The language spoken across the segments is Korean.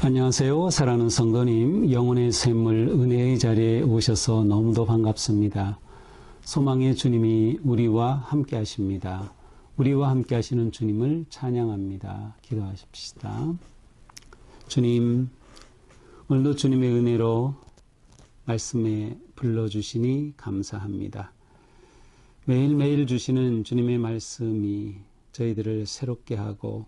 안녕하세요. 사랑하는 성도님, 영혼의 샘물 은혜의 자리에 오셔서 너무도 반갑습니다. 소망의 주님이 우리와 함께 하십니다. 우리와 함께 하시는 주님을 찬양합니다. 기도하십시다. 주님, 오늘도 주님의 은혜로 말씀에 불러주시니 감사합니다. 매일매일 주시는 주님의 말씀이 저희들을 새롭게 하고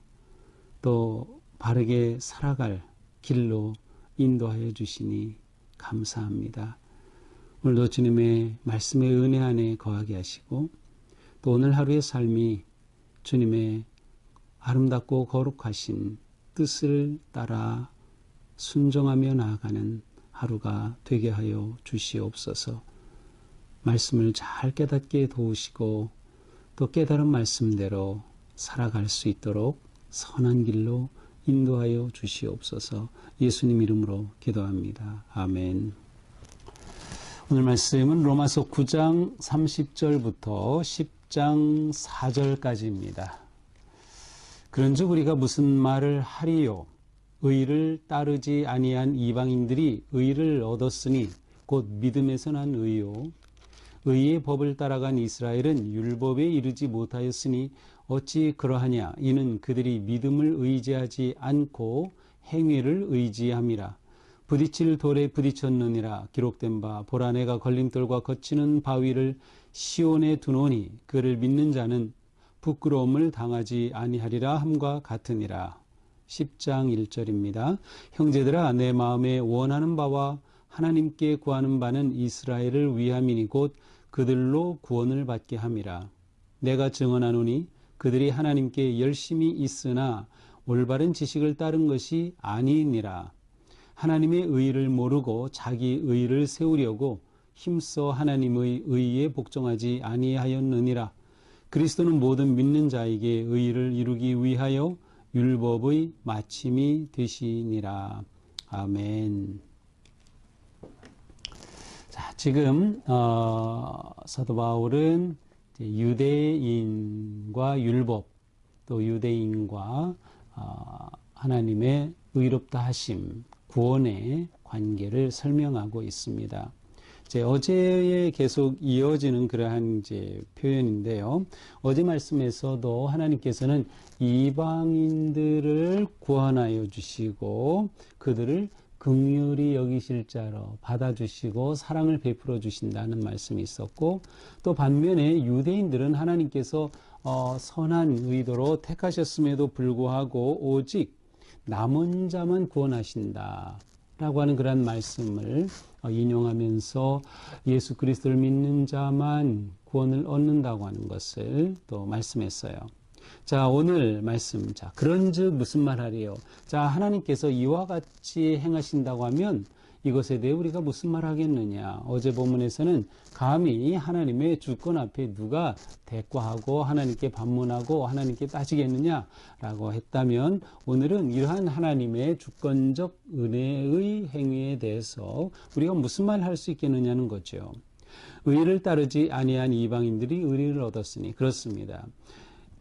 또 바르게 살아갈 길로 인도하여 주시니 감사합니다. 오늘도 주님의 말씀의 은혜 안에 거하게 하시고 또 오늘 하루의 삶이 주님의 아름답고 거룩하신 뜻을 따라 순종하며 나아가는 하루가 되게 하여 주시옵소서. 말씀을 잘 깨닫게 도우시고 또 깨달은 말씀대로 살아갈 수 있도록 선한 길로 인도하여 주시옵소서. 예수님 이름으로 기도합니다. 아멘. 오늘 말씀은 로마서 9장 30절부터 10장 4절까지입니다. 그런즉 우리가 무슨 말을 하리요? 의를 따르지 아니한 이방인들이 의를 얻었으니 곧 믿음에서 난 의요. 의의 법을 따라간 이스라엘은 율법에 이르지 못하였으니 어찌 그러하냐? 이는 그들이 믿음을 의지하지 않고 행위를 의지함이라. 부딪힐 돌에 부딪혔느니라. 기록된 바 보라 내가 걸림돌과 거치는 바위를 시온에 두노니 그를 믿는 자는 부끄러움을 당하지 아니하리라 함과 같으니라. 10장 1절입니다. 형제들아 내 마음에 원하는 바와 하나님께 구하는 바는 이스라엘을 위함이니 곧 그들로 구원을 받게 함이라. 내가 증언하노니 그들이 하나님께 열심히 있으나 올바른 지식을 따른 것이 아니니라. 하나님의 의를 모르고 자기 의를 세우려고 힘써 하나님의 의에 복종하지 아니하였느니라. 그리스도는 모든 믿는 자에게 의를 이루기 위하여 율법의 마침이 되시니라. 아멘. 자, 지금 사도 바울은 유대인과 율법, 또 유대인과 하나님의 의롭다 하심, 구원의 관계를 설명하고 있습니다. 어제에 계속 이어지는 그러한 표현인데요. 어제 말씀에서도 하나님께서는 이방인들을 구원하여 주시고 그들을 긍휼히 여기실 자로 받아주시고 사랑을 베풀어 주신다는 말씀이 있었고, 또 반면에 유대인들은 하나님께서 선한 의도로 택하셨음에도 불구하고 오직 남은 자만 구원하신다 라고 하는 그런 말씀을 인용하면서 예수 그리스도를 믿는 자만 구원을 얻는다고 하는 것을 또 말씀했어요. 자, 오늘 말씀. 자, 그런즉 무슨 말하리요? 자, 하나님께서 이와 같이 행하신다고 하면 이것에 대해 우리가 무슨 말 하겠느냐? 어제 본문에서는 감히 하나님의 주권 앞에 누가 대꾸하고 하나님께 반문하고 하나님께 따지겠느냐라고 했다면, 오늘은 이러한 하나님의 주권적 은혜의 행위에 대해서 우리가 무슨 말 할 수 있겠느냐는 거죠. 의를 따르지 아니한 이방인들이 의를 얻었으니. 그렇습니다.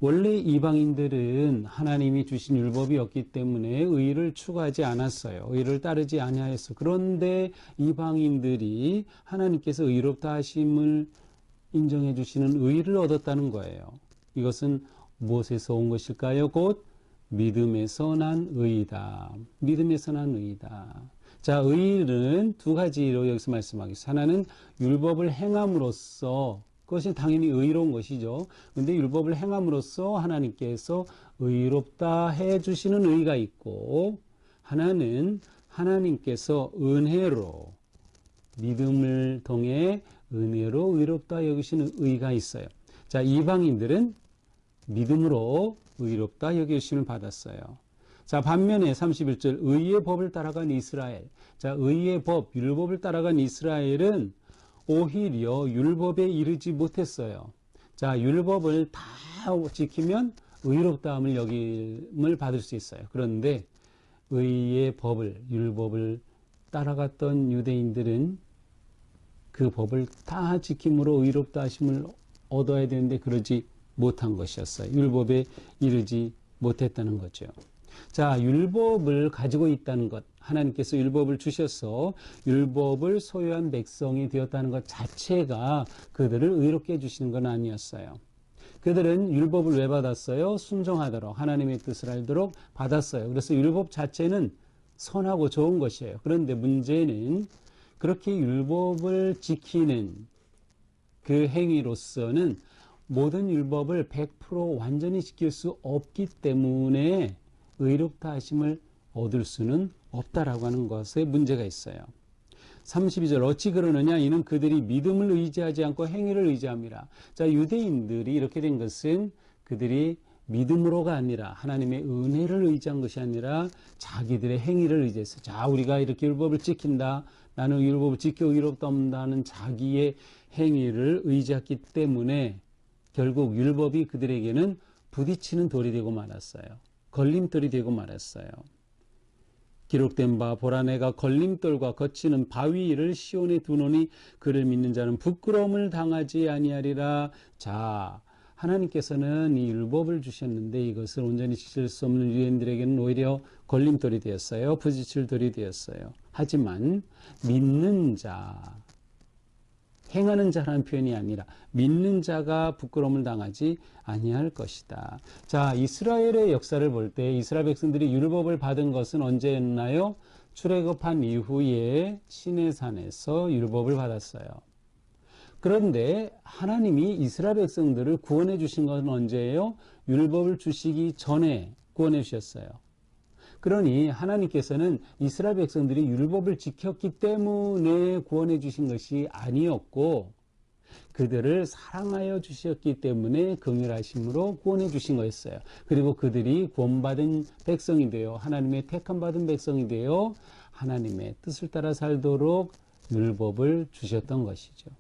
원래 이방인들은 하나님이 주신 율법이 없기 때문에 의를 추구하지 않았어요. 의를 따르지 아니하였어. 그런데 이방인들이 하나님께서 의롭다 하심을 인정해 주시는 의를 얻었다는 거예요. 이것은 무엇에서 온 것일까요? 곧 믿음에서 난 의이다. 믿음에서 난 의이다. 자, 의는 두 가지로 여기서 말씀하겠습니다. 하나는 율법을 행함으로써, 그것이 당연히 의로운 것이죠. 그런데 율법을 행함으로써 하나님께서 의롭다 해주시는 의가 있고, 하나는 하나님께서 은혜로, 믿음을 통해 은혜로 의롭다 여기시는 의가 있어요. 자, 이방인들은 믿음으로 의롭다 여기심을 받았어요. 자, 반면에 31절 의의 법을 따라간 이스라엘. 자, 의의 법, 율법을 따라간 이스라엘은 오히려 율법에 이르지 못했어요. 자, 율법을 다 지키면 의롭다함을 여김을 받을 수 있어요. 그런데 의의 법을, 율법을 따라갔던 유대인들은 그 법을 다 지킴으로 의롭다 하심을 얻어야 되는데 그러지 못한 것이었어요. 율법에 이르지 못했다는 거죠. 자, 율법을 가지고 있다는 것, 하나님께서 율법을 주셔서 율법을 소유한 백성이 되었다는 것 자체가 그들을 의롭게 해주시는 건 아니었어요. 그들은 율법을 왜 받았어요? 순종하도록, 하나님의 뜻을 알도록 받았어요. 그래서 율법 자체는 선하고 좋은 것이에요. 그런데 문제는 그렇게 율법을 지키는 그 행위로서는 모든 율법을 100% 완전히 지킬 수 없기 때문에 의롭다 하심을 얻을 수는 없다라고 하는 것에 문제가 있어요. 32절 어찌 그러느냐 이는 그들이 믿음을 의지하지 않고 행위를 의지함이라. 자, 유대인들이 이렇게 된 것은 그들이 믿음으로가 아니라 하나님의 은혜를 의지한 것이 아니라 자기들의 행위를 의지했어요. 자, 우리가 이렇게 율법을 지킨다. 나는 율법을 지켜 의롭다 없다는 자기의 행위를 의지했기 때문에 결국 율법이 그들에게는 부딪히는 돌이 되고 말았어요. 걸림돌이 되고 말았어요. 기록된 바 보라 내가 걸림돌과 거치는 바위를 시온에 두노니 그를 믿는 자는 부끄러움을 당하지 아니하리라. 자, 하나님께서는 이 율법을 주셨는데 이것을 온전히 지킬 수 없는 유대인들에게는 오히려 걸림돌이 되었어요. 부딪힐 돌이 되었어요. 하지만 믿는 자, 행하는 자라는 표현이 아니라 믿는 자가 부끄러움을 당하지 아니할 것이다. 자, 이스라엘의 역사를 볼 때 이스라엘 백성들이 율법을 받은 것은 언제였나요? 출애굽한 이후에 시내산에서 율법을 받았어요. 그런데 하나님이 이스라엘 백성들을 구원해 주신 것은 언제예요? 율법을 주시기 전에 구원해 주셨어요. 그러니 하나님께서는 이스라엘 백성들이 율법을 지켰기 때문에 구원해 주신 것이 아니었고 그들을 사랑하여 주셨기 때문에 긍휼하심으로 구원해 주신 거였어요. 그리고 그들이 구원받은 백성이 되어 하나님의 택함받은 백성이 되어 하나님의 뜻을 따라 살도록 율법을 주셨던 것이죠.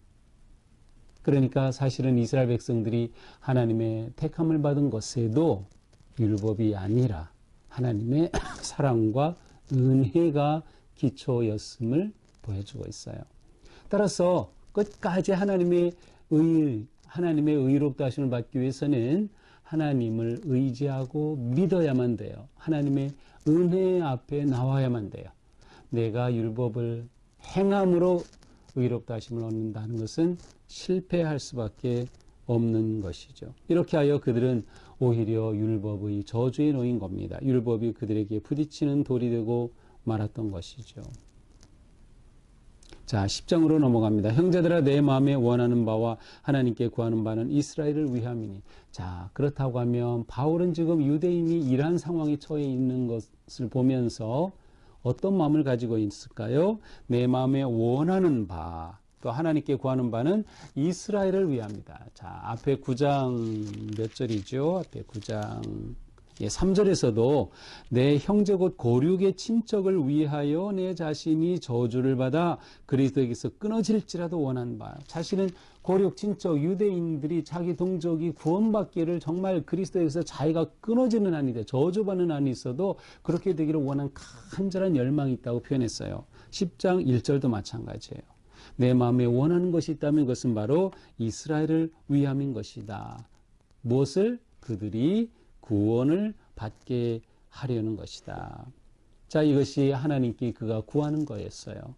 그러니까 사실은 이스라엘 백성들이 하나님의 택함을 받은 것에도 율법이 아니라 하나님의 사랑과 은혜가 기초였음을 보여주고 있어요. 따라서 끝까지 하나님의 의롭다 하심을 받기 위해서는 하나님을 의지하고 믿어야만 돼요. 하나님의 은혜 앞에 나와야만 돼요. 내가 율법을 행함으로 의롭다 하심을 얻는다는 것은 실패할 수밖에 없는 것이죠. 이렇게 하여 그들은 오히려 율법의 저주에 놓인 겁니다. 율법이 그들에게 부딪히는 돌이 되고 말았던 것이죠. 자, 10장으로 넘어갑니다. 형제들아 내 마음에 원하는 바와 하나님께 구하는 바는 이스라엘을 위함이니. 자, 그렇다고 하면 바울은 지금 유대인이 이러한 상황에 처해 있는 것을 보면서 어떤 마음을 가지고 있을까요? 내 마음에 원하는 바, 또 하나님께 구하는 바는 이스라엘을 위함이다. 자, 앞에 9장 몇 절이죠? 앞에 9장 3절에서도 내 형제 곧 고륙의 친척을 위하여 내 자신이 저주를 받아 그리스도에게서 끊어질지라도 원한 바. 자신은 고륙 친척 유대인들이 자기 동족이 구원받기를 정말 그리스도에게서 자기가 끊어지는 한이 돼 저주받는 한이 있어도 그렇게 되기를 원한 간절한 열망이 있다고 표현했어요. 10장 1절도 마찬가지예요. 내 마음에 원하는 것이 있다면 그것은 바로 이스라엘을 위함인 것이다. 무엇을? 그들이 구원을 받게 하려는 것이다. 자, 이것이 하나님께 그가 구하는 거였어요.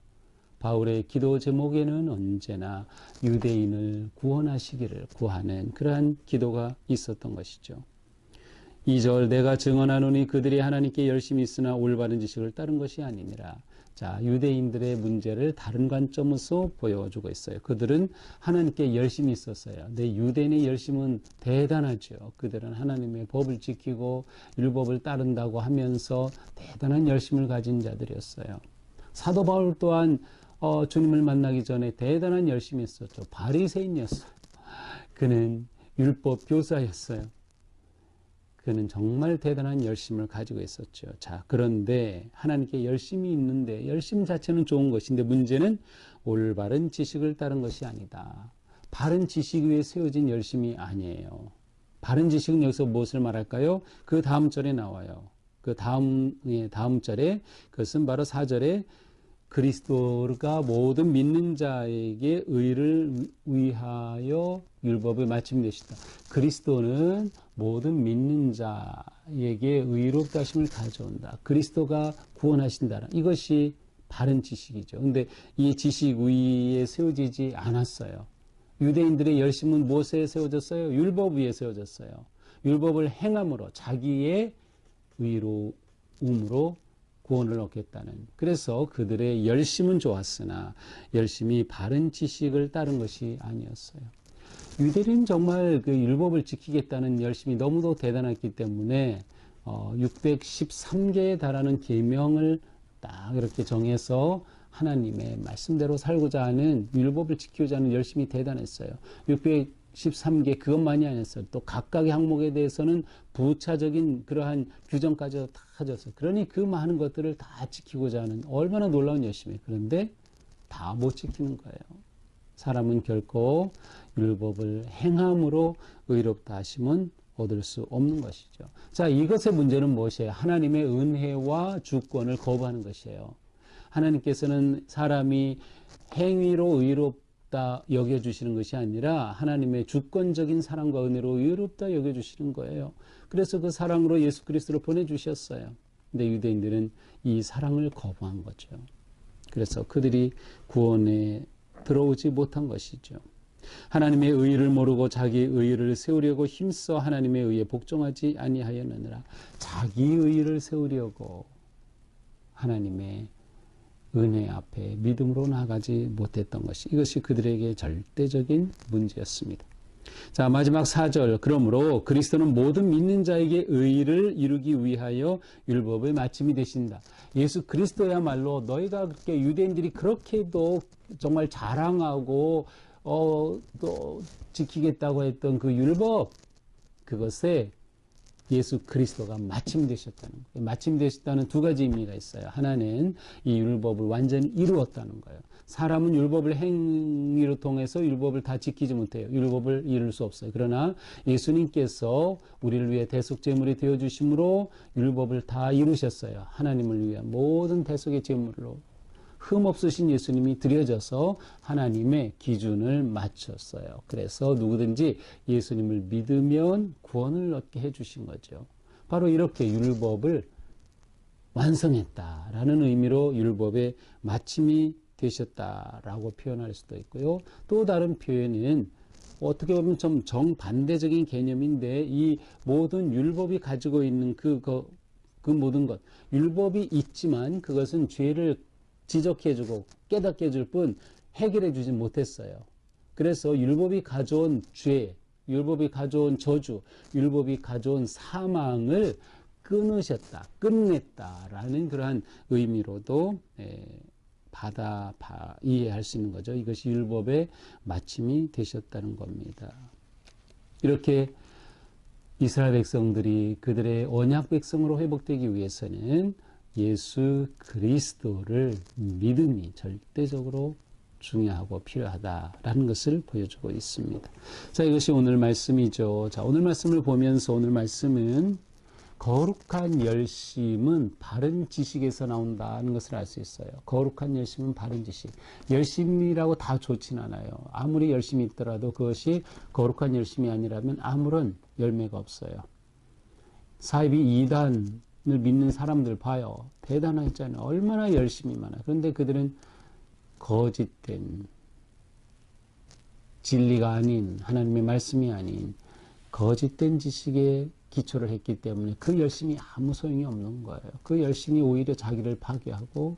바울의 기도 제목에는 언제나 유대인을 구원하시기를 구하는 그러한 기도가 있었던 것이죠. 2절 내가 증언하노니 그들이 하나님께 열심히 있으나 올바른 지식을 따른 것이 아니니라. 자, 유대인들의 문제를 다른 관점에서 보여주고 있어요. 그들은 하나님께 열심히 있었어요. 근데 유대인의 열심은 대단하죠. 그들은 하나님의 법을 지키고 율법을 따른다고 하면서 대단한 열심을 가진 자들이었어요. 사도 바울 또한 주님을 만나기 전에 대단한 열심이 있었죠. 바리새인이었어요. 그는 율법 교사였어요. 그는 정말 대단한 열심을 가지고 있었죠. 자, 그런데 하나님께 열심이 있는데 열심 자체는 좋은 것인데 문제는 올바른 지식을 따른 것이 아니다. 바른 지식 위에 세워진 열심이 아니에요. 바른 지식은 여기서 무엇을 말할까요? 그 다음 절에 나와요. 그 다음 절에 그것은 바로 4절에 그리스도가 모든 믿는 자에게 의를 위하여 율법을 마친 것이다. 그리스도는 모든 믿는 자에게 의롭다 하심을 가져온다. 그리스도가 구원하신다. 이것이 바른 지식이죠. 근데 이 지식 위에 세워지지 않았어요. 유대인들의 열심은 무엇에 세워졌어요? 율법 위에 세워졌어요. 율법을 행함으로 자기의 의로움으로 구원을 얻겠다는. 그래서 그들의 열심은 좋았으나 열심이 바른 지식을 따른 것이 아니었어요. 유대인은 정말 그 율법을 지키겠다는 열심이 너무도 대단했기 때문에 613개에 달하는 계명을 딱 이렇게 정해서 하나님의 말씀대로 살고자 하는, 율법을 지키고자 하는 열심이 대단했어요. 613개 그것만이 아니었어요. 또 각각의 항목에 대해서는 부차적인 그러한 규정까지 다 가졌어요. 그러니 그 많은 것들을 다 지키고자 하는 얼마나 놀라운 열심이에요. 그런데 다 못 지키는 거예요. 사람은 결코 율법을 행함으로 의롭다 하심은 얻을 수 없는 것이죠. 자, 이것의 문제는 무엇이에요? 하나님의 은혜와 주권을 거부하는 것이에요. 하나님께서는 사람이 행위로 의롭다 여겨주시는 것이 아니라 하나님의 주권적인 사랑과 은혜로 의롭다 여겨주시는 거예요. 그래서 그 사랑으로 예수 그리스도를 보내주셨어요. 근데 유대인들은 이 사랑을 거부한 거죠. 그래서 그들이 구원에 들어오지 못한 것이죠. 하나님의 의의를 모르고 자기 의의를 세우려고 힘써 하나님의 의에 복종하지 아니하였느니라. 자기 의의를 세우려고 하나님의 은혜 앞에 믿음으로 나아가지 못했던 것이, 이것이 그들에게 절대적인 문제였습니다. 자, 마지막 4절. 그러므로 그리스도는 모든 믿는 자에게 의의를 이루기 위하여 율법의 마침이 되신다. 예수 그리스도야말로 너희가 그렇게 유대인들이 그렇게도 정말 자랑하고 또 지키겠다고 했던 그 율법, 그것에 예수 그리스도가 마침되셨다는 거예요. 마침되셨다는 두 가지 의미가 있어요. 하나는 이 율법을 완전히 이루었다는 거예요. 사람은 율법을 행위로 통해서 율법을 다 지키지 못해요. 율법을 이룰 수 없어요. 그러나 예수님께서 우리를 위해 대속 제물이 되어 주심으로 율법을 다 이루셨어요. 하나님을 위한 모든 대속의 제물로 흠없으신 예수님이 드려져서 하나님의 기준을 맞췄어요. 그래서 누구든지 예수님을 믿으면 구원을 얻게 해주신 거죠. 바로 이렇게 율법을 완성했다라는 의미로 율법의 마침이 되셨다라고 표현할 수도 있고요. 또 다른 표현은 어떻게 보면 좀 정반대적인 개념인데, 이 모든 율법이 가지고 있는 그 모든 것, 율법이 있지만 그것은 죄를 지적해주고 깨닫게 해줄 뿐 해결해 주지 못했어요. 그래서 율법이 가져온 죄, 율법이 가져온 저주, 율법이 가져온 사망을 끊으셨다, 끝냈다라는 그러한 의미로도 이해할 수 있는 거죠. 이것이 율법의 마침이 되셨다는 겁니다. 이렇게 이스라엘 백성들이 그들의 언약 백성으로 회복되기 위해서는 예수 그리스도를 믿음이 절대적으로 중요하고 필요하다라는 것을 보여주고 있습니다. 자, 이것이 오늘 말씀이죠. 자, 오늘 말씀을 보면서, 오늘 말씀은 거룩한 열심은 바른 지식에서 나온다는 것을 알 수 있어요. 거룩한 열심은 바른 지식. 열심이라고 다 좋진 않아요. 아무리 열심이 있더라도 그것이 거룩한 열심이 아니라면 아무런 열매가 없어요. 사이비 이단을 믿는 사람들 봐요. 대단하잖아요. 얼마나 열심이 많아요. 그런데 그들은 거짓된, 진리가 아닌, 하나님의 말씀이 아닌 거짓된 지식에 기초를 했기 때문에 그 열심이 아무 소용이 없는 거예요. 그 열심이 오히려 자기를 파괴하고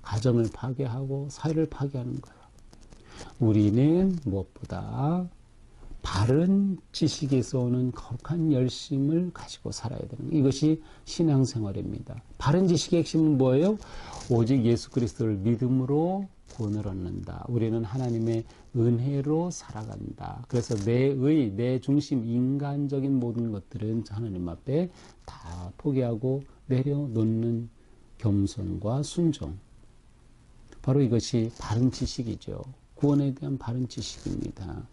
가정을 파괴하고 사회를 파괴하는 거예요. 우리는 무엇보다 바른 지식에서 오는 거룩한 열심을 가지고 살아야 되는 거예요. 이것이 신앙생활입니다. 바른 지식의 핵심은 뭐예요? 오직 예수 그리스도를 믿음으로 구원을 얻는다. 우리는 하나님의 은혜로 살아간다. 그래서 내 중심, 인간적인 모든 것들은 하나님 앞에 다 포기하고 내려놓는 겸손과 순종. 바로 이것이 바른 지식이죠. 구원에 대한 바른 지식입니다.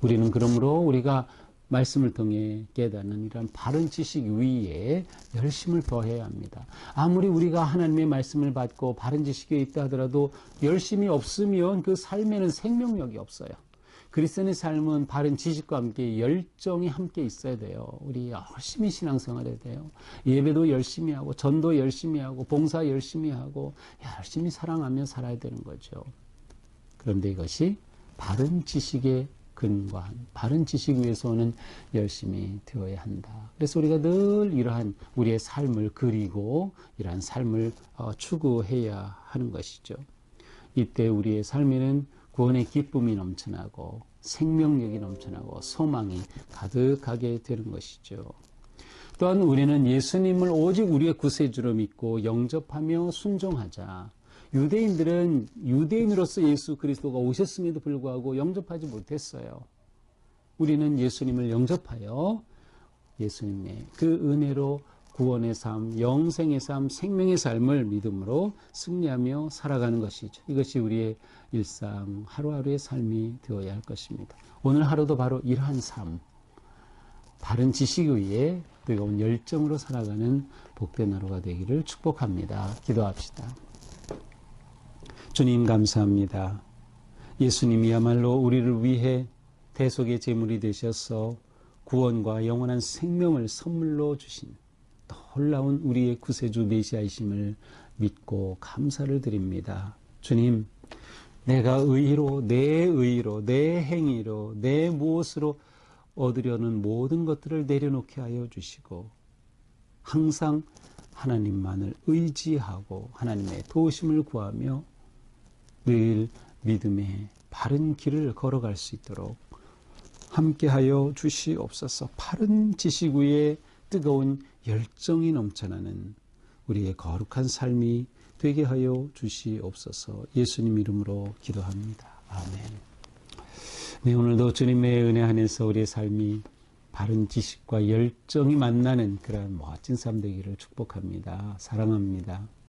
우리는 그러므로 우리가 말씀을 통해 깨닫는 이런 바른 지식 위에 열심을 더해야 합니다. 아무리 우리가 하나님의 말씀을 받고 바른 지식에 있다 하더라도 열심이 없으면 그 삶에는 생명력이 없어요. 그리스도인의 삶은 바른 지식과 함께 열정이 함께 있어야 돼요. 우리 열심히 신앙생활해야 돼요. 예배도 열심히 하고 전도 열심히 하고 봉사 열심히 하고 열심히 사랑하며 살아야 되는 거죠. 그런데 이것이 바른 지식의 근간, 바른 지식 위해서는 열심히 되어야 한다. 그래서 우리가 늘 이러한 우리의 삶을 그리고 이러한 삶을 추구해야 하는 것이죠. 이때 우리의 삶에는 구원의 기쁨이 넘쳐나고 생명력이 넘쳐나고 소망이 가득하게 되는 것이죠. 또한 우리는 예수님을 오직 우리의 구세주로 믿고 영접하며 순종하자. 유대인들은 유대인으로서 예수 그리스도가 오셨음에도 불구하고 영접하지 못했어요. 우리는 예수님을 영접하여 예수님의 그 은혜로 구원의 삶, 영생의 삶, 생명의 삶을 믿음으로 승리하며 살아가는 것이죠. 이것이 우리의 일상 하루하루의 삶이 되어야 할 것입니다. 오늘 하루도 바로 이러한 삶, 바른 지식 위에 뜨거운 열정으로 살아가는 복된 하루가 되기를 축복합니다. 기도합시다. 주님 감사합니다. 예수님이야말로 우리를 위해 대속의 제물이 되셔서 구원과 영원한 생명을 선물로 주신 놀라운 우리의 구세주 메시아이심을 믿고 감사를 드립니다. 주님, 내가 의로, 내 행위로, 내 무엇으로 얻으려는 모든 것들을 내려놓게 하여 주시고 항상 하나님만을 의지하고 하나님의 도우심을 구하며 늘 믿음의 바른 길을 걸어갈 수 있도록 함께하여 주시옵소서. 바른 지식 위에 뜨거운 열정이 넘쳐나는 우리의 거룩한 삶이 되게 하여 주시옵소서. 예수님 이름으로 기도합니다. 아멘. 네, 오늘도 주님의 은혜 안에서 우리의 삶이 바른 지식과 열정이 만나는 그런 멋진 삶 되기를 축복합니다. 사랑합니다.